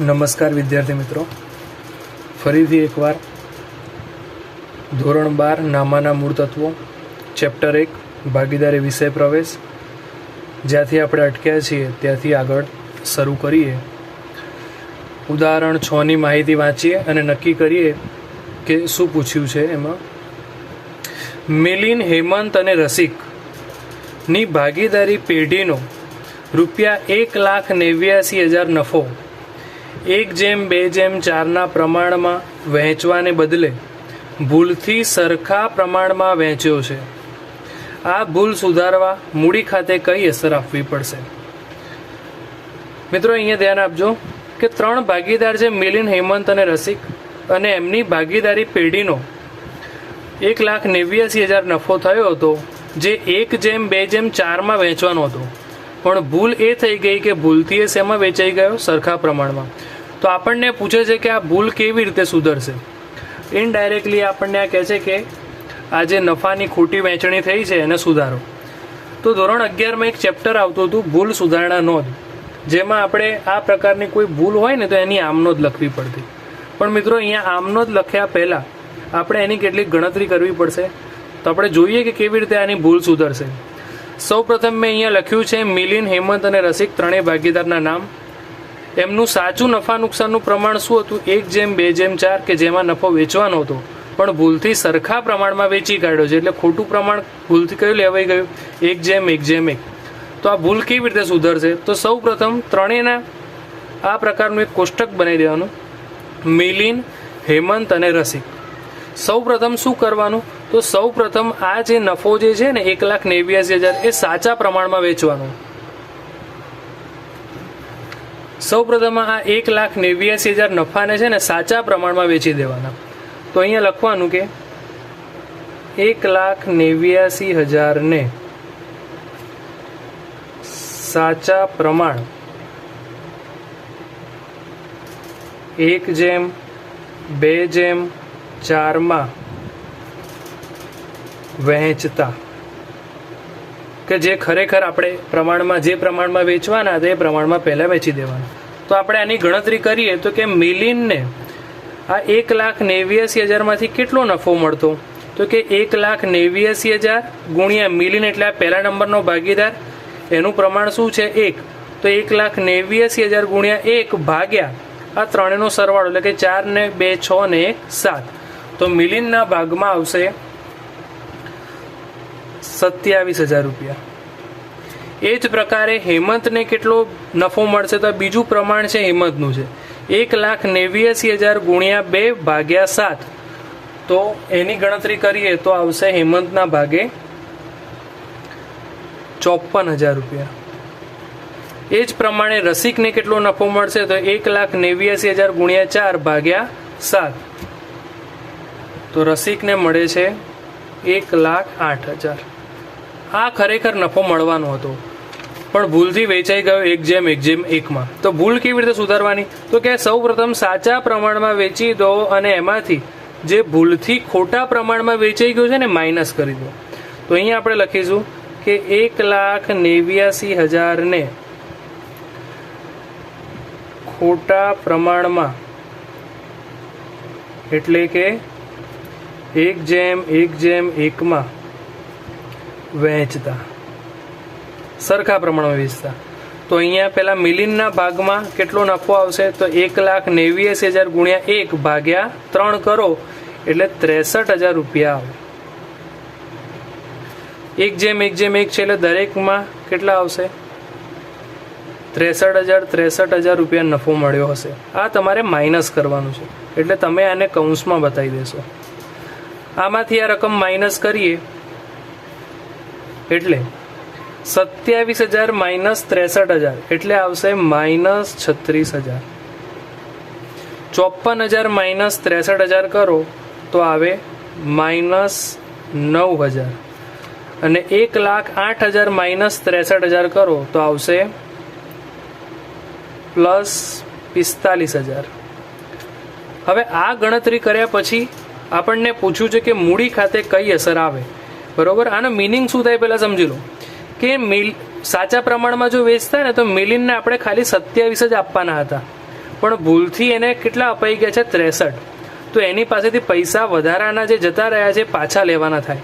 નમસ્કાર વિદ્યાર્થી મિત્રો, ફરીથી એકવાર ધોરણ 12 નામાના મૂળ તત્વો ચેપ્ટર 1 ભાગીદારી વિષય પ્રવેશ જ્યાંથી આપણે અટક્યા છીએ ત્યાંથી આગળ શરૂ કરીએ. ઉદાહરણ 6ની માહિતી વાંચીએ અને નક્કી કરીએ કે શું પૂછ્યું છે. એમાં મિલિન, હેમંત અને રસિકની ભાગીદારી પેઢીનો ₹1,89,000 નફો 1:2:4 પ્રમાણમાં વહેંચવાને બદલે ભૂલથી સરખા પ્રમાણમાં વહેંચ્યો છે. આ ભૂલ સુધારવા મૂડી ખાતે કઈ અસર આપવી પડશે? મિત્રો, અહીંયા ધ્યાન આપજો કે 3 ભાગીદાર છે, મિલિન, હેમંત અને રસિક, અને એમની ભાગીદારી પેઢીનો 1,89,000 નફો થયો હતો, જે 1:2:4 વહેંચવાનો હતો. પણ ભૂલ એ થઈ ગઈ કે ભૂલથી એ શેમાં વેચાઈ ગયો? સરખા પ્રમાણમાં. તો આપણને પૂછે છે કે આ ભૂલ કેવી રીતે સુધરશે. ઇનડાયરેક્ટલી આપણને આ કહે છે કે આ જે નફાની ખોટી વહેંચણી થઈ છે એને સુધારો. તો ધોરણ 11માં એક ચેપ્ટર આવતું હતું, ભૂલ સુધારણા નોંધ, જેમાં આપણે આ પ્રકારની કોઈ ભૂલ હોય ને તો એની આમનોંધ લખવી પડતી. પણ મિત્રો, અહીંયા આમનોંધ લખ્યા પહેલાં આપણે એની કેટલીક ગણતરી કરવી પડશે. તો આપણે જોઈએ કે કેવી રીતે આની ભૂલ સુધરશે. સૌપ્રથમ મેં અહીંયા લખ્યું છે મિલિન, હેમંત અને રસિક ત્રણેય ભાગીદારના નામ. એમનું સાચું નફા નુકસાનનું પ્રમાણ શું હતું? 1:2:4, કે જેમાં નફો વેચવાનો હતો પણ ભૂલથી સરખા પ્રમાણમાં વેચી કાઢ્યો છે. એટલે ખોટું પ્રમાણ ભૂલથી કયું લેવાઈ ગયું? 1:1:1. તો આ ભૂલ કેવી રીતે સુધરશે? તો સૌપ્રથમ ત્રણેયના આ પ્રકારનું એક કોષ્ટક બનાવી દેવાનું, મિલિન, હેમંત અને રસિક. સૌપ્રથમ શું કરવાનું? તો સૌપ્રથમ આ જે નફો જે છે ને 1,89,000 એ સાચા પ્રમાણમાં વેચવાનો. સૌપ્રથમ આ 1,89,000 નફાને છે ને સાચા પ્રમાણમાં વેચી દેવાના. તો અહીંયા લખવાનું કે 1,89,000 ને સાચા પ્રમાણ 1:2:4 વહેંચતા, કે જે ખરેખર આપણે પ્રમાણમાં જે પ્રમાણમાં વેચવાના તે પ્રમાણમાં પહેલાં વેચી દેવાના. તો આપણે આની ગણતરી કરીએ તો કે મિલિનને આ 1,89,000માંથી કેટલો નફો મળતો? તો કે 1,89,000 ગુણ્યા મિલિન, એટલે આ પહેલા નંબરનો ભાગીદાર, એનું પ્રમાણ શું છે? 1. તો 1,89,000 ગુણ્યા 1 ભાગ્યા આ ત્રણેયનો સરવાળો, એટલે કે 4 ને 2 6 ને 1 7. તો મિલિનના ભાગમાં આવશે 27,000 રૂપિયા. એ જ પ્રકારે હેમંતને કેટલો નફો મળશે? તો બીજું પ્રમાણ છે હેમંતનું છે 1,89,000 ગુણ્યા 2 ભાગ્યા 7. તો એની ગણતરી કરીએ તો આવશે હેમંતના ભાગે 54,000 રૂપિયા. એ જ પ્રમાણે રસિકને કેટલો નફો મળશે? તો 1,89,000 ગુણ્યા 4 ભાગ્યા 7. તો રસિકને મળે છે 1,08,000. આ ખરેખર નફો મળવાનો હતો પણ ભૂલથી વેચાઈ ગયો 1:1:1. તો ભૂલ કેવી રીતે સુધારવાની? તો કે સૌપ્રથમ સાચા પ્રમાણમાં વેચી દો અને એમાંથી જે ભૂલથી ખોટા પ્રમાણમાં વેચાઈ ગયું છે ને માઇનસ કરી દો. તો અહીંયા આપણે લખીશું કે 1,89,000 ને ખોટા પ્રમાણમાં, એટલે કે 1:1:1 વહેંચતા, સરખા પ્રમાણમાં વેચતા. તો અહીંયા પહેલા મિલિનના ભાગમાં કેટલો નફો આવશે? તો 1,89,000 ગુણ્યા 1 ભાગ્યા 3 કરો એટલે 63,000 રૂપિયા આવે. 1:1:1 છે એટલે દરેકમાં કેટલા આવશે? 63,000 રૂપિયા નફો મળ્યો હશે. આ તમારે માઇનસ કરવાનું છે, એટલે તમે આને કૌંસમાં બતાવી દેશો. આમાંથી આ રકમ માઇનસ કરીએ એટલે 27,000 માઇનસ 63,000 એટલે આવશે -36,000. 54,000 માઇનસ 63,000 કરો તો આવે -9,000. અને 1,08,000 માઇનસ 63,000 કરો તો આવશે +45,000. હવે આ ગણતરી કર્યા પછી આપણને પૂછ્યું છે કે મૂડી ખાતે કઈ અસર આવે. બરોબર, આનો મિનિંગ શું થાય પહેલાં સમજી લો કે સાચા પ્રમાણમાં જો વેચતા ને તો મિલિનને આપણે ખાલી 27 જ આપવાના હતા, પણ ભૂલથી એને કેટલા અપાઈ ગયા છે 63, તો એની પાસેથી પૈસા વધારાના જે જતા રહ્યા છે પાછા લેવાના થાય.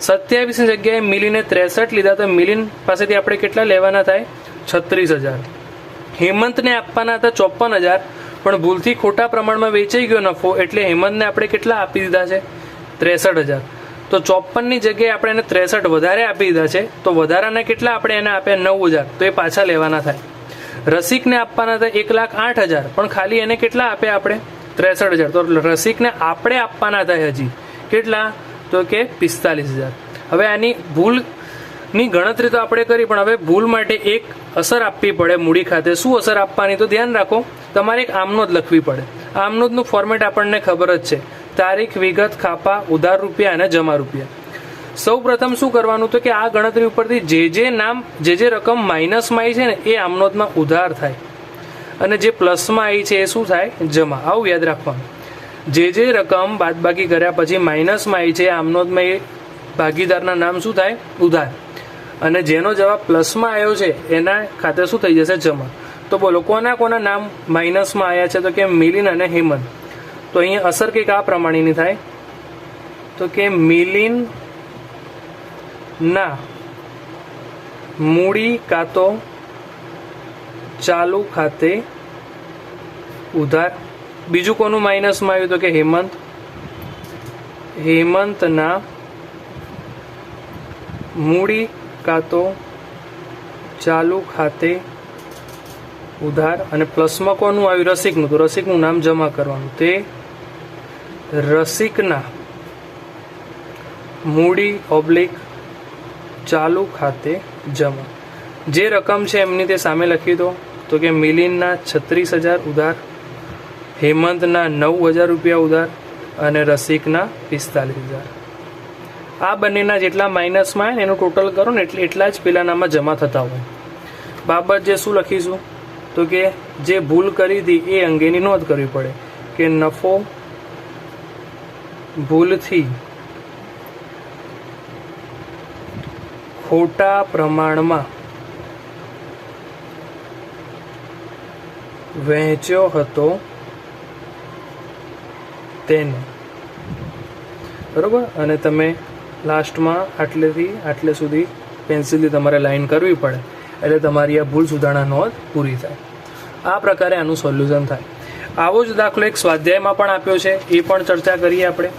27ની જગ્યાએ મિલિને 63 લીધા, તો મિલિન પાસેથી આપણે કેટલા લેવાના થાય? 36,000. હેમંતને આપવાના હતા 54,000, પણ ભૂલથી ખોટા પ્રમાણમાં વેચાઈ ગયો નફો, એટલે હેમંતને આપણે કેટલા આપી દીધા છે? 63,000. તો 54ની જગ્યાએ આપણે એને 63 વધારે આપી દીધા છે, તો વધારાના કેટલા આપણે એને આપ્યા? 9,000, તો એ પાછા લેવાના થાય. રસિકને આપવાના હતા 1,08,000, પણ ખાલી એને કેટલા આપ્યા આપણે? 63,000. તો રસિકને આપણે આપવાના હતા હજી કેટલા? તો કે 45,000. હવે આની ભૂલની ગણતરી તો આપણે કરી, પણ હવે ભૂલ માટે એક અસર આપવી પડે મૂડી ખાતે. શું અસર આપવાની? તો ધ્યાન રાખો, તમારે એક આમનોંધ લખવી પડે. આમનોંધનું ફોર્મેટ આપણને ખબર જ છે, તારીખ, વિગત, ખાપા, ઉધાર રૂપિયા અને જમા રૂપિયા. સૌ પ્રથમ શું કરવાનું? તો કે આ ગણતરી ઉપરથી જે રકમ માઇનસમાં આવી છે ને એ આમનોંધમાં ઉધાર થાય, અને જે પ્લસમાં આવી છે એ શું થાય? જમા. આવું યાદ રાખવાનું. જે રકમ બાદબાકી કર્યા પછી માઇનસમાં આવી છે આમનોંધમાં, એ ભાગીદારના નામ શું થાય? ઉધાર. અને જેનો જવાબ પ્લસમાં આવ્યો છે એના ખાતે શું થઈ જશે? જમા. તો બોલો કોના નામ માઇનસમાં આવ્યા છે? તો કે મિલિન અને હેમંત. તો અહીંયા અસર કંઈક આ પ્રમાણેની થાય, તો કે મિલિન ના મૂડી કાં તો ચાલુ ખાતે ઉધાર. બીજું કોનું માઇનસમાં આવ્યું? તો કે હેમંતના મૂડી કાં તો ચાલુ ખાતે ઉધાર. અને પ્લસમાં કોનું આવ્યું? રસિકનું. તો રસિકનું નામ જમા કરવાનું. તે રસિકના મૂડી / ચાલુ ખાતે જમા. જે રકમ છે એમની તે સામે લખી દો. તો કે મિલિનના 36,000 ઉધાર, હેમંતના 9,000 રૂપિયા ઉધાર અને રસિકના 45,000. આ બંનેના જેટલા માઇનસમાં આવે ને એનું ટોટલ કરો ને એટલા જ પેલાનામાં જમા થતા હોય. બાબત જે શું લખીશું? તો કે જે ભૂલ કરી હતી એ અંગેની નોંધ કરવી પડે કે નફો ભૂલથી ખોટા પ્રમાણમાં વહેંચ્યો હતો તેને. બરોબર. અને તમે લાસ્ટમાં આટલેથી આટલે સુધી પેન્સિલથી તમારે લાઈન કરવી પડે, એટલે તમારી આ ભૂલ સુધારણા નોંધ પૂરી થાય. આ પ્રકારે આનું સોલ્યુશન થાય. આવો જ દાખલો એક સ્વાધ્યાયમાં પણ આપ્યો છે, એ પણ ચર્ચા કરીએ આપણે.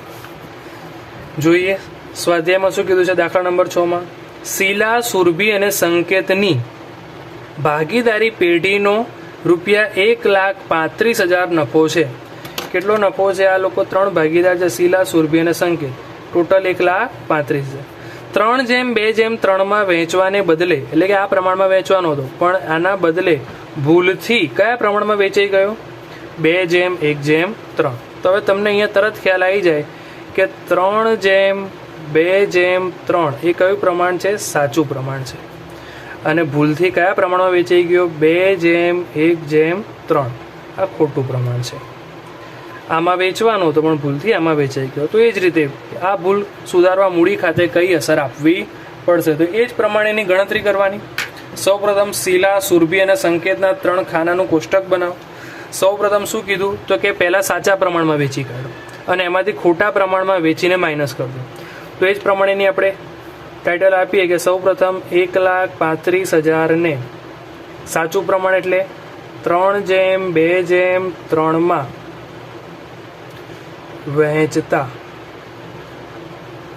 જોઈએ સ્વાધ્યાયમાં શું કીધું છે. દાખલા નંબર 6માં શીલા, સુરભી અને સંકેતની ભાગીદારી પેઢીનો ₹1,35,000 નફો છે. કેટલો નફો છે? આ લોકો 3 ભાગીદાર છે, શીલા, સુરભી અને સંકેત. ટોટલ 1,35,000. 3:2:3 વહેંચવાને બદલે, એટલે કે આ પ્રમાણમાં વહેંચવાનો હતો, પણ આના બદલે ભૂલથી કયા પ્રમાણમાં વેચાઈ ગયો? 2:1:3. તો હવે તમને અહીંયા તરત ખ્યાલ આવી જાય કે 3:2:3 એ કયું પ્રમાણ છે? સાચું પ્રમાણ છે. અને ભૂલથી કયા પ્રમાણમાં વેચાઈ ગયો? 2:1:3 આ ખોટું પ્રમાણ છે. આમાં વેચવાનો હતો પણ ભૂલથી આમાં વેચાઈ ગયો. તો એ જ રીતે આ ભૂલ સુધારવા મૂડી ખાતે કઈ અસર આપવી પડશે? તો એ જ પ્રમાણેની ગણતરી કરવાની. સૌપ્રથમ શીલા, સુરભી અને સંકેતના 3 ખાનાનું કોષ્ટક બનાવો. સૌપ્રથમ શું કીધું? તો કે પહેલાં સાચા પ્રમાણમાં વેચી કાઢો અને એમાંથી ખોટા પ્રમાણમાં વેચીને માઇનસ કરી દો. તો એ જ પ્રમાણેની આપણે ટાઇટલ આપીએ કે સૌપ્રથમ 1,35,000 ને સાચું પ્રમાણ એટલે 3:2:3 વહેંચતા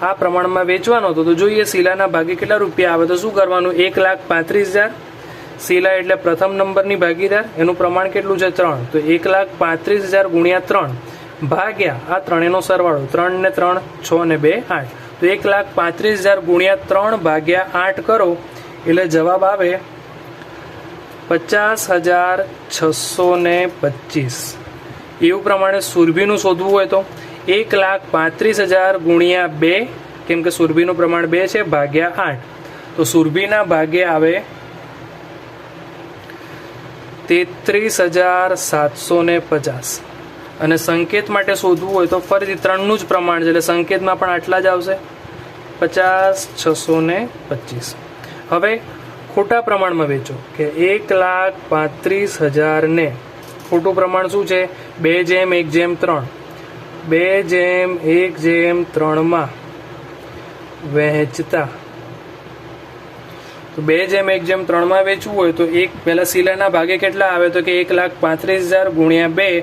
આ પ્રમાણમાં વેચવાનો હતો. તો જોઈએ શીલાના ભાગે કેટલા રૂપિયા આવે. તો શું કરવાનું? 1,35,000. શીલા એટલે પ્રથમ નંબરની ભાગીદાર, એનું પ્રમાણ કેટલું છે? 3. તો 1,35,000 ગુણ્યા 3 ભાગ્યા આ ત્રણેયનો સરવાળો. 3 ને 3 6 ને 2 8. તો 1,35,000 ગુણ્યા 3 ભાગ્યા 8 કરો એટલે જવાબ આવે 50,625. એવું પ્રમાણે સુરભીનું શોધવું હોય તો 1,35,000 ગુણ્યા 2, કેમ કે સુરભીનું પ્રમાણ 2 છે, ભાગ્યા 8. તો સુરભીના ભાગે આવે 33,750. અને સંકેત માટે શોધવું હોય તો ફરીથી 3નું જ પ્રમાણ છે, એટલે સંકેતમાં પણ આટલા જ આવશે 50,625. હવે ખોટા પ્રમાણમાં વેચો કે 1,35,000 ને ખોટું પ્રમાણ શું છે? 2:1:3. 2:1:3 વહેંચતા. તો 2:1:3 વેચવું હોય તો એક પહેલા શીલાના ભાગે કેટલા આવે? તો કે 1,35,000 ગુણ્યા 2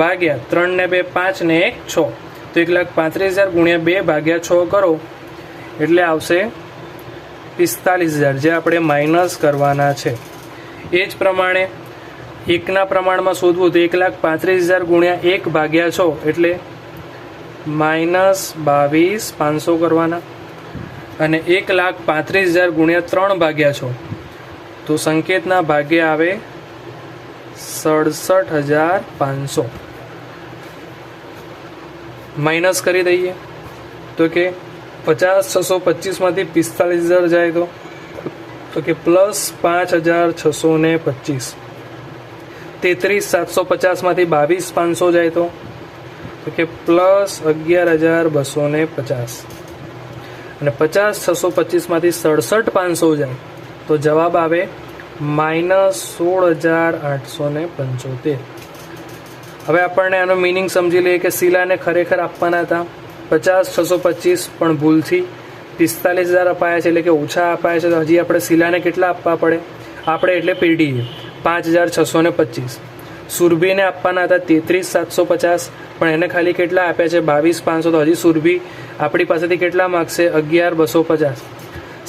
ભાગ્યા 3 ને 2 5 ને 1 6. તો 1,35,000 ગુણ્યા 2 ભાગ્યા 6 કરો એટલે આવશે 45,000, જે આપણે માઇનસ કરવાના છે. એ જ પ્રમાણે એકના પ્રમાણમાં શોધવું તો 1,35,000 ગુણ્યા 1 ભાગ્યા 6 એટલે -22,500 કરવાના. અને 1,35,000 ગુણ્યા 3 ભાગ્યા 6 તો સંકેતના ભાગે આવે 67,500. માઇનસ કરી દઈએ તો કે 50,625 માંથી 45,000 જાય તો કે +5,625. 33,750 માંથી 22,500 જાય તો કે +11,250. અને 50,625 માંથી 67,500 જાય તો જવાબ આવે -16,875. હવે આપણને આનો મિનિંગ સમજી લઈએ કે શીલાને ખરેખર આપવાના હતા 50,625 પણ ભૂલથી 45,000 અપાયા છે, એટલે કે ઓછા અપાયા છે. તો હજી આપણે શીલાને કેટલા આપવા પડે? આપણે એટલે પેઢીએ 5,625. સુરભીને આપવાના હતા 33,750 પણ એને ખાલી કેટલા આપ્યા છે? 22,500. તો હજી સુરભી આપણી પાસેથી કેટલા માગશે? 11,250.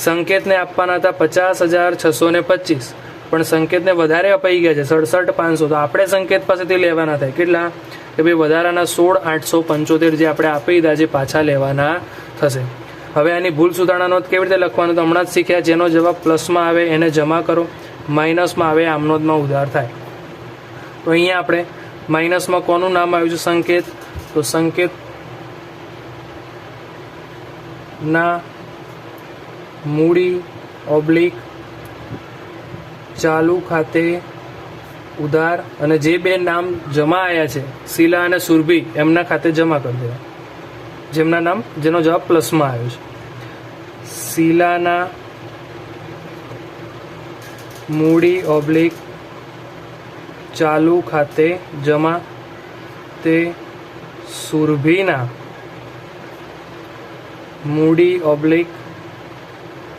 સંકેતને આપવાના હતા 50,625 પણ સંકેતને વધારે અપાઈ ગયા છે 67,500. તો આપણે સંકેત પાસેથી લેવાના થાય કેટલા? કે ભાઈ વધારાના 16,875 જે આપણે આપી દીધા જે પાછા લેવાના થશે. હવે આની ભૂલ સુધારણા નોંધ કેવી રીતે લખવાનું? તો હમણાં જ શીખ્યા. જેનો જવાબ પ્લસમાં આવે એને જમા કરો, માઇનસમાં આવે આમ નોંધમાં ઉધાર થાય. તો અહીંયા આપણે માઇનસમાં કોનું નામ આવ્યું છે? સંકેત. તો સંકેત ના મૂડી ઓબ્લિક ચાલુ ખાતે ઉધાર, અને જે બે નામ જમા આવ્યા છે શીલા અને સુરભી એમના ખાતે જમા કરી દેવા, જેમના નામ જેનો જવાબ પ્લસમાં આવ્યો છે. શીલાના મૂડી ઓબ્લિક ચાલુ ખાતે જમા તે સુરભીના મૂડી ઓબ્લિક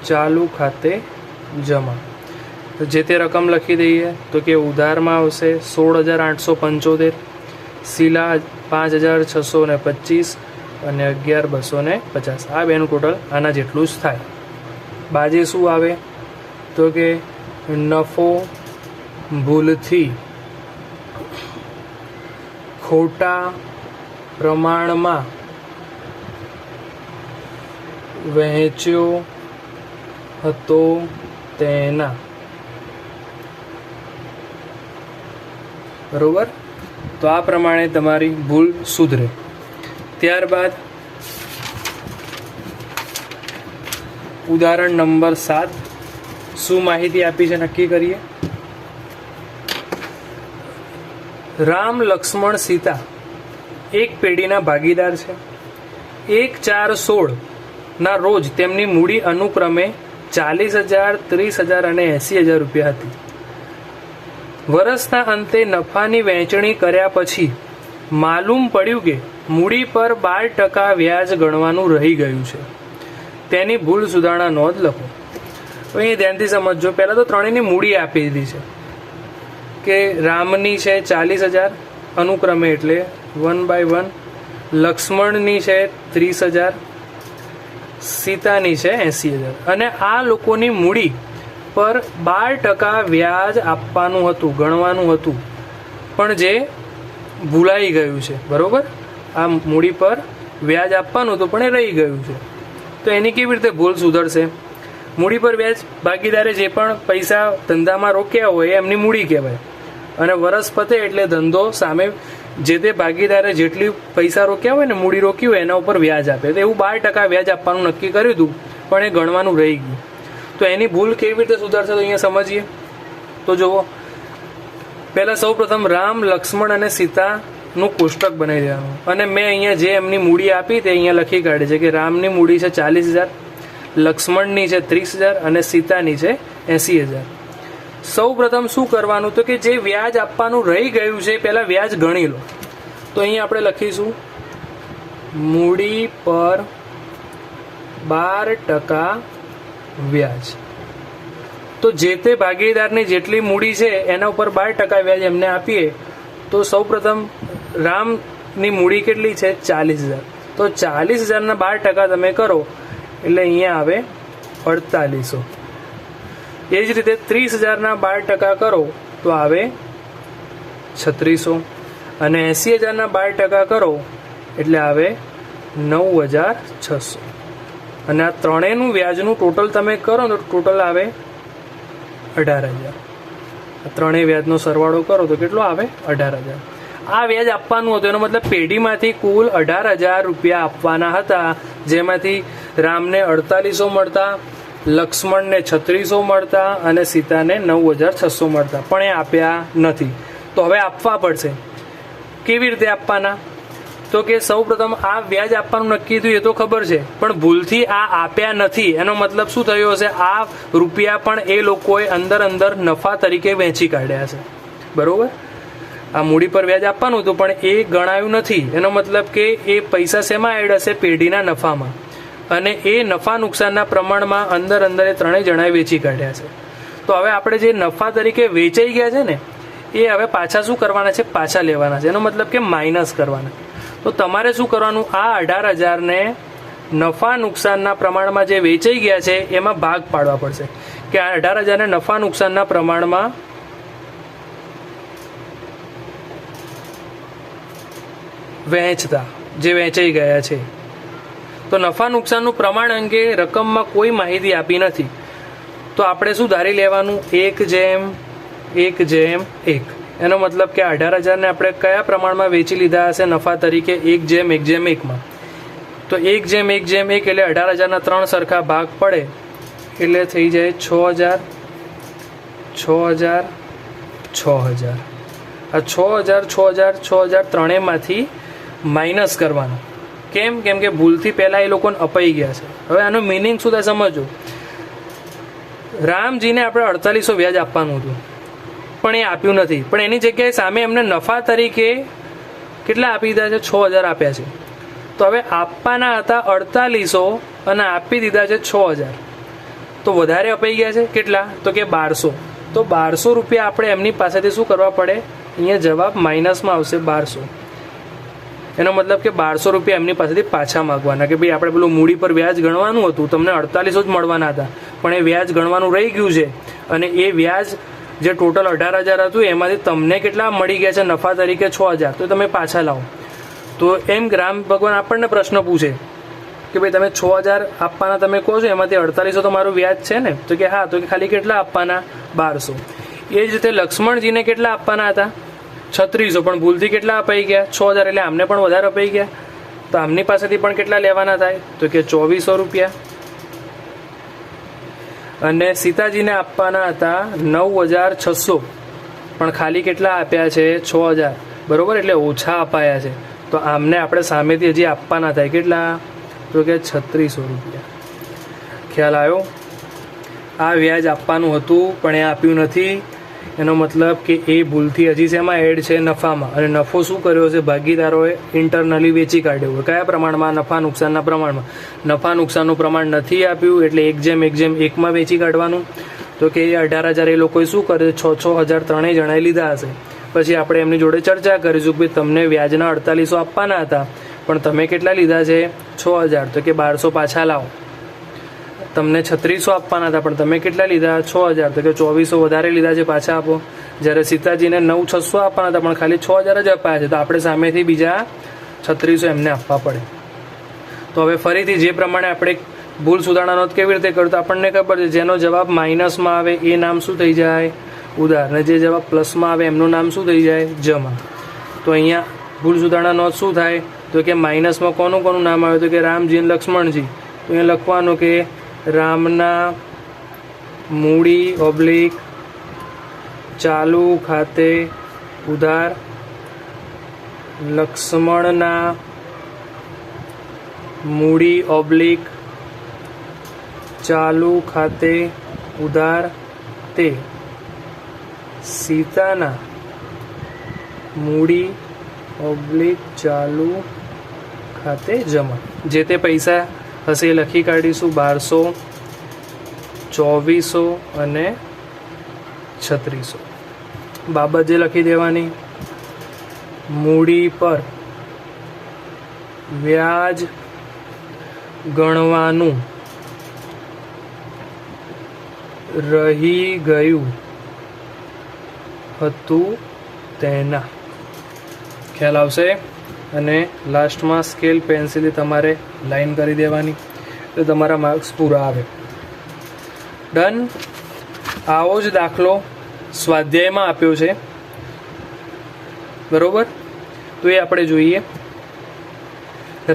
ચાલુ ખાતે જમા. તો જે તે રકમ લખી દઈએ તો કે ઉધારમાં આવશે 16,875, શીલા 5,625 અને 11,250. આ બેનું ટોટલ આના જેટલું જ થાય. બાજે શું આવે? તો કે નફો ભૂલથી ખોટા પ્રમાણમાં વહેંચ્યો હતો તેના. બરોબર? તો આ પ્રમાણે તમારી ભૂલ સુધરે. ત્યારબાદ ઉદાહરણ નંબર 7. શું માહિતી આપી છે નક્કી કરીએ. રામ, લક્ષ્મણ, સીતા એક પેઢીના ભાગીદાર છે. 1/4/16 ના રોજ તેમની મૂડી અનુક્રમે 40,000, 30,000 અને 80,000 રૂપિયા હતી. વર્ષના અંતે નફાની વહેંચણી કર્યા પછી માલુમ પડ્યું કે મૂડી પર 12% વ્યાજ ગણવાનું રહી ગયું છે. તેની ભૂલ સુધારણા નોંધ લખો. તો અહીં ધ્યાનથી સમજજો. પહેલાં તો ત્રણેયની મૂડી આપી દીધી છે કે રામની છે 40,000 અનુક્રમે એટલે 1/1, લક્ષ્મણની છે 30,000, સીતાની છે 80,000. અને આ લોકોની મૂડી પર 12% વ્યાજ આપવાનું હતું, ગણવાનું હતું, પણ જે ભૂલાઈ ગયું છે. બરોબર? આ મૂડી પર વ્યાજ આપવાનું હતું પણ એ રહી ગયું છે. તો એની કેવી રીતે ભૂલ સુધરશે? મૂડી પર વ્યાજ ભાગીદારે જે પણ પૈસા ધંધામાં રોક્યા હોય એમની મૂડી કહેવાય, અને વરસ પતે એટલે ધંધો સામે જે તે ભાગીદારે જેટલી પૈસા રોક્યા હોય ને, મૂડી રોકી હોય એના ઉપર વ્યાજ આપે. તો એવું 12% વ્યાજ આપવાનું નક્કી કર્યું હતું પણ એ ગણવાનું રહી ગયું. તો એની ભૂલ કેવી રીતે સુધારશે તો અહીંયા સમજીએ. તો જુઓ, પહેલાં સૌપ્રથમ રામ, લક્ષ્મણ અને સીતાનું કોષ્ટક બનાવી દેવાનું. અને મેં અહીંયા જે એમની મૂડી આપી તે અહીંયા લખી કાઢી છે કે રામની મૂડી છે 40,000, લક્ષ્મણની છે 30,000 અને સીતાની છે 80,000. સૌ પ્રથમ શું કરવાનું તો કે જે વ્યાજ આપવાનું રહી ગયું છે પહેલા વ્યાજ ગણી લો. તો અહીં આપણે લખીશું મૂડી પર 12% વ્યાજ. તો જે તે ભાગીદારની જેટલી મૂડી છે એના ઉપર 12% વ્યાજ એમને આપીએ તો સૌ પ્રથમ રામની મૂડી કેટલી છે 40,000. તો 40,000ના 12% તમે કરો એટલે અહીંયા આવે 4800. એ જ રીતે 30,000ના 12% કરો તો આવે 3600 અને 80,000ના 12% કરો એટલે આવે 9,600. અને આ ત્રણેયનું વ્યાજનું ટોટલ તમે કરો તો ટોટલ આવે 18,000. ત્રણેય વ્યાજનો સરવાળો કરો તો કેટલો આવે 18,000. આ વ્યાજ આપવાનું હતું એનો મતલબ પેઢીમાંથી કુલ 18,000 રૂપિયા આપવાના હતા, જેમાંથી રામને 4800 મળતા, લક્ષ્મણને 3600 મળતા અને સીતાને 9,600 મળતા, પણ એ આપ્યા નથી. તો હવે આપવા પડશે. કેવી રીતે આપવાના? તો કે સૌ પ્રથમ આ વ્યાજ આપવાનું નક્કી થયું એ તો ખબર છે, પણ ભૂલથી આ આપ્યા નથી એનો મતલબ શું થયો હશે? આ રૂપિયા પણ એ લોકોએ અંદર નફા તરીકે વહેંચી કાઢ્યા છે. બરોબર? આ મૂડી પર વ્યાજ આપવાનું હતું પણ એ ગણાયું નથી એનો મતલબ કે એ પૈસા શેમાં એડ હશે? પેઢીના નફામાં. અને એ નફા નુકસાનના પ્રમાણમાં અંદર એ ત્રણેય જણાએ વેચી કાઢ્યા છે. તો હવે આપણે જે નફા તરીકે વેચાઈ ગયા છે ને એ હવે પાછા શું કરવાના છે? પાછા લેવાના છે. એનો મતલબ કે માઇનસ કરવાના. તો તમારે શું કરવાનું? આ 18,000ને નફા નુકસાનના પ્રમાણમાં જે વેચાઈ ગયા છે એમાં ભાગ પાડવા પડશે. કે આ 18,000ને નફા નુકસાનના પ્રમાણમાં વહેંચતા જે વેચાઈ ગયા છે. તો નફા નુકસાનનું પ્રમાણ અંગે રકમમાં કોઈ માહિતી આપી નથી. તો આપણે શું ધારી લેવાનું? 1:1:1. એનો મતલબ કે 18,000ને આપણે કયા પ્રમાણમાં વેચી લીધા હશે નફા તરીકે? 1:1:1માં. તો 1:1:1 એટલે 18,000ના 3 સરખા ભાગ પડે એટલે થઈ જાય 6,000, 6,000, 6,000. આ 6,000, 6,000, 6,000 ત્રણેયમાંથી માઇનસ કરવાનું. કેમ? કેમ કે ભૂલથી પહેલા એ લોકોને અપાઈ ગયા છે. હવે આનો મિનિંગ શું થાય સમજો. રામજીને આપણે 4800 વ્યાજ આપવાનું હતું પણ એ આપ્યું નથી, પણ એની જગ્યાએ સામે એમને નફા તરીકે કેટલા આપી દીધા છે? 6,000 આપ્યા છે. તો હવે આપવાના હતા 4800 અને આપી દીધા છે 6,000. તો વધારે અપાઈ ગયા છે કેટલા? તો કે 1200. તો 1200 રૂપિયા આપણે એમની પાસેથી શું કરવા પડે? અહીંયા જવાબ માઇનસમાં આવશે 1200. એનો મતલબ કે 1200 રૂપિયા એમની પાસેથી પાછા માગવાના કે ભાઈ આપણે પેલું મૂડી પર વ્યાજ ગણવાનું હતું, તમને 4800 જ મળવાના હતા પણ એ વ્યાજ ગણવાનું રહી ગયું છે અને એ વ્યાજ જે ટોટલ 18,000 હતું એમાંથી તમને કેટલા મળી ગયા છે નફા તરીકે? 6,000. તો તમે પાછા લાવો. તો એમ રામ ભગવાન આપણને પ્રશ્ન પૂછે કે ભાઈ તમે 6,000 આપવાના તમે કહો છો, એમાંથી 4800 તો મારું વ્યાજ છે ને? તો કે હા. તો કે ખાલી કેટલા આપવાના? 1200. એ જ રીતે લક્ષ્મણજીને કેટલા આપવાના હતા? 3600, પણ ભૂલથી કેટલા અપાઈ ગયા? 6,000. એટલે આમને પણ વધારે અપાઈ ગયા. તો આમની પાસેથી પણ કેટલા લેવાના થાય? તો કે 2,400 રૂપિયા. અને સીતાજીને આપવાના હતા 9,600, પણ ખાલી કેટલા આપ્યા છે? 6,000. બરોબર? એટલે ઓછા અપાયા છે. તો આમને આપણે સામેથી હજી આપવાના થાય કેટલા? તો કે 3600 રૂપિયા. ખ્યાલ આવ્યો? આ વ્યાજ આપવાનું હતું પણ એ આપ્યું નથી. એનો મતલબ કે એ ભૂલથી હજી શેમાં એડ છે? નફામાં. અને નફો શું કર્યો છે? ભાગીદારોએ ઇન્ટરનલી વેચી કાઢ્યો. કયા પ્રમાણમાં? નફા નુકસાનના પ્રમાણમાં. નફા નુકસાનનું પ્રમાણ નથી આપ્યું એટલે 1:1:1માં વેચી કાઢવાનું. તો કે 18,000 એ લોકોએ શું કરે? 6,000 ત્રણેય જણાએ લીધા હશે. પછી આપણે એમની જોડે ચર્ચા કરીશું કે તમને વ્યાજના 4800 આપવાના હતા પણ તમે કેટલા લીધા છે? 6,000. તો કે 1200 પાછા લાવો. તમને 3600 આપવાના હતા પણ તમે કેટલા લીધા? 6,000. તો કે 2,400 વધારે લીધા છે, પાછા આપો. જ્યારે સીતાજીને 9,600 આપવાના હતા પણ ખાલી 6,000 જ અપાયા છે, તો આપણે સામેથી બીજા 3600 એમને આપવા પડે. તો હવે ફરીથી જે પ્રમાણે આપણે ભૂલ સુધારણા નોંધ કેવી રીતે કરતો આપણને ખબર છે. જેનો જવાબ માઇનસમાં આવે એ નામ શું થઈ જાય? ઉધાર. અને જે જવાબ પ્લસમાં આવે એમનું નામ શું થઈ જાય? જમા. તો અહીંયા ભૂલ સુધારણા નોંધ શું થાય? તો કે માઇનસમાં કોનું નામ આવે? તો કે રામજી અને લક્ષ્મણજી. તો અહીંયા લખવાનું કે રામના મૂડી / ચાલુ ખાતે ઉધાર, લક્ષ્મણના મૂડી / ચાલુ ખાતે ઉધાર તે સીતાના મૂડી ઓબ્લિક ચાલુ ખાતે જમા. જે તે પૈસા હશે એ લખી કાઢીશું. 1200, 2400 અને 3600. બાબત જે લખી દેવાની. મૂડી પર વ્યાજ ગણવાનું રહી ગયું હતું તેના. ખ્યાલ આવશે. અને લાસ્ટમાં સ્કેલ પેન્સિલથી તમારે લાઈન કરી દેવાની, તો તમારા માર્ક્સ પૂરા આવે. ડન. આવો જ દાખલો સ્વાધ્યાયમાં આપ્યો છે, બરોબર? તો એ આપણે જોઈએ.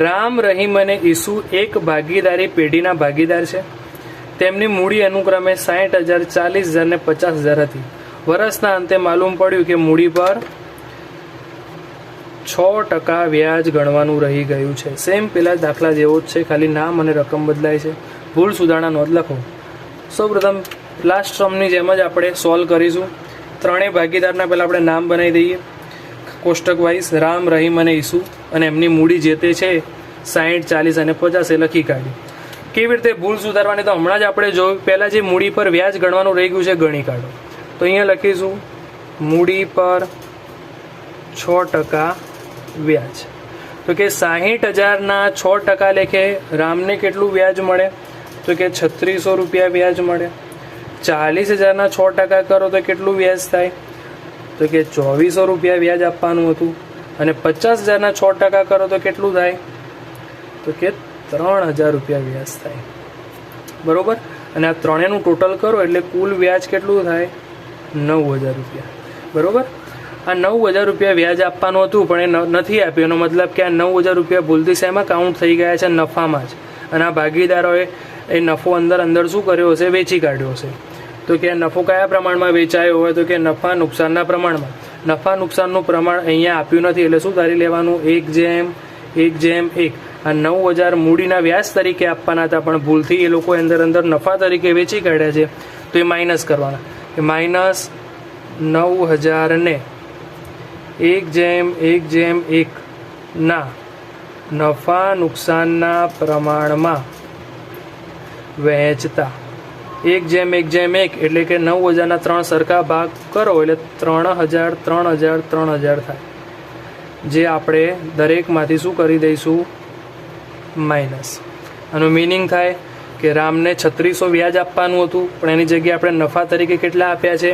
રામ, રહીમ અને ઈસુ એક ભાગીદારી પેઢીના ભાગીદાર છે. તેમની મૂડી અનુક્રમે 60,000, 40,000 ને 50,000 હતી. વર્ષના અંતે માલુમ પડ્યું કે મૂડી પર 6% વ્યાજ ગણવાનું રહી ગયું છે. સેમ પેલા દાખલા જેવો જ છે, ખાલી નામ અને રકમ બદલાય છે. ભૂલ સુધારણા નોંધ લખો. સૌપ્રથમ લાસ્ટ સમની જેમ જ આપણે સોલ્વ કરીશું. ત્રણેય ભાગીદારના પહેલાં આપણે નામ બનાવી દઈએ કોષ્ટક વાઇઝ. રામ, રહીમ અને ઈસુ. અને એમની મૂડી જે તે છે 60, 40 અને 50 એ લખી કાઢી. કેવી રીતે ભૂલ સુધારવાની? તો હમણાં જ આપણે જોયું. પહેલાં જે મૂડી પર વ્યાજ ગણવાનું રહી ગયું છે ગણી કાઢો. તો અહીંયા લખીશું મૂડી પર 6% વ્યાજ. તો કે 60,000ના 6% લેખે રામને કેટલું વ્યાજ મળે? તો કે 3600 રૂપિયા વ્યાજ મળે. 40,000ના 6% કરો તો કેટલું વ્યાજ થાય? તો કે 2400 રૂપિયા વ્યાજ આપવાનું હતું. અને 50,000ના 6% કરો તો કેટલું થાય? તો કે 3,000 રૂપિયા વ્યાજ થાય, બરોબર? અને આ ત્રણેયનું ટોટલ કરો એટલે કુલ વ્યાજ કેટલું થાય? 9,000 રૂપિયા, બરોબર? આ 9,000 રૂપિયા વ્યાજ આપવાનું હતું પણ એ નથી આપ્યું. એનો મતલબ કે આ 9,000 રૂપિયા ભૂલથી શેમાં કાઉન્ટ થઈ ગયા છે? નફામાં જ. અને આ ભાગીદારોએ એ નફો અંદર શું કર્યો હશે? વેચી કાઢ્યો હશે. તો કે નફો કયા પ્રમાણમાં વેચાયો હોય? તો કે નફા નુકસાનના પ્રમાણમાં. નફા નુકસાનનું પ્રમાણ અહીંયા આપ્યું નથી એટલે શું ધારી લેવાનું? 1:1:1. આ 9,000 મૂડીના વ્યાજ તરીકે આપવાના હતા પણ ભૂલથી એ લોકો અંદર નફા તરીકે વેચી કાઢ્યા છે. તો એ માઇનસ કરવાના. કે -9,000 ને 1:1:1 ના નફા નુકસાનના પ્રમાણમાં વહેંચતા. 1:1:1 એટલે કે 9,000ના 3 સરખા ભાગ કરો એટલે 3,000, 3,000, 3,000 થાય. જે આપણે દરેકમાંથી શું કરી દઈશું? માઇનસ. આનું મિનિંગ થાય કે રામને 3600 વ્યાજ આપવાનું હતું પણ એની જગ્યાએ આપણે નફા તરીકે કેટલા આપ્યા છે?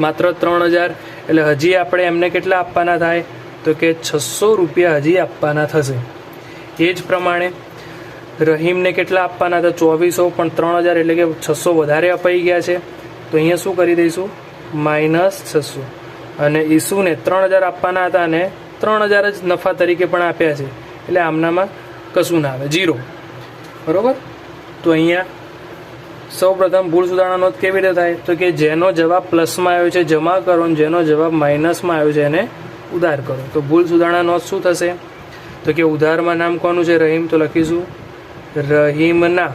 માત્ર 3,000. એટલે હજી આપણે એમને કેટલા આપવાના થાય? તો કે 600 રૂપિયા હજી આપવાના થશે. એ જ પ્રમાણે રહીમને કેટલા આપવાના હતા? 2400. પણ 3,000 એટલે કે 600 વધારે અપાઈ ગયા છે. તો અહીંયા શું કરી દઈશું? -600. અને ઈસુને 3,000 આપવાના હતા અને 3,000 જ નફા તરીકે પણ આપ્યા છે. એટલે આમનામાં કશું ના આવે, 0, બરોબર? તો અહીંયા સૌપ્રથમ ભૂલ સુધારણા નોંધ કેવી રીતે થાય? તો કે જેનો જવાબ પ્લસમાં આવ્યો છે જમા કરો અને જેનો જવાબ માઇનસમાં આવ્યો છે એને ઉધાર કરો. તો ભૂલ સુધારણા નોંધ શું થશે? તો કે ઉધારમાં નામ કોનું છે? રહીમ. તો લખીશું રહીમના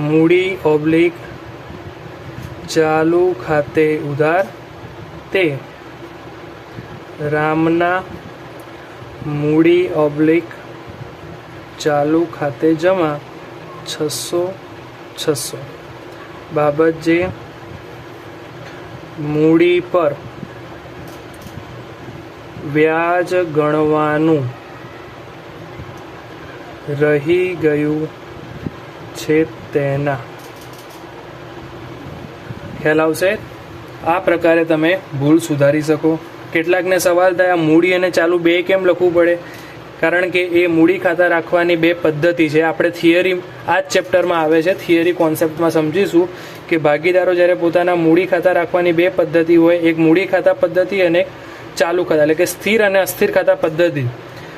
મૂડી ઓબ્લિક ચાલુ ખાતે ઉધાર તે રામના મૂડી ઓબ્લિક ચાલુ ખાતે જમા 600. બાબત જે મૂડી પર વ્યાજ ગણવાનું રહી ગયું છે તેના. ખ્યાલ આવશે? આ પ્રકારે તમે ભૂલ સુધારી શકો. કેટલાકને સવાલ થાય મૂડી અને ચાલુ બે કેમ લખવું પડે? કારણ કે એ મૂડી ખાતા રાખવાની બે પદ્ધતિ છે. આપણે થિયરી આ જ ચેપ્ટરમાં આવે છે, થિયરી કોન્સેપ્ટમાં સમજીશું કે ભાગીદારો જ્યારે પોતાના મૂડી ખાતા રાખવાની બે પદ્ધતિ હોય, એક મૂડી ખાતા પદ્ધતિ અને એક ચાલુ ખાતા એટલે કે સ્થિર અને અસ્થિર ખાતા પદ્ધતિ.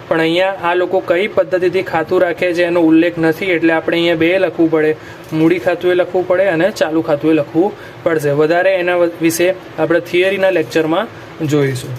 પણ અહીંયા આ લોકો કઈ પદ્ધતિથી ખાતું રાખે છે એનો ઉલ્લેખ નથી એટલે આપણે અહીંયા બે લખવું પડે. મૂડી ખાતું એ લખવું પડે અને ચાલુ ખાતું એ લખવું પડશે. વધારે એના વિશે આપણે થિયરીના લેક્ચરમાં જોઈશું.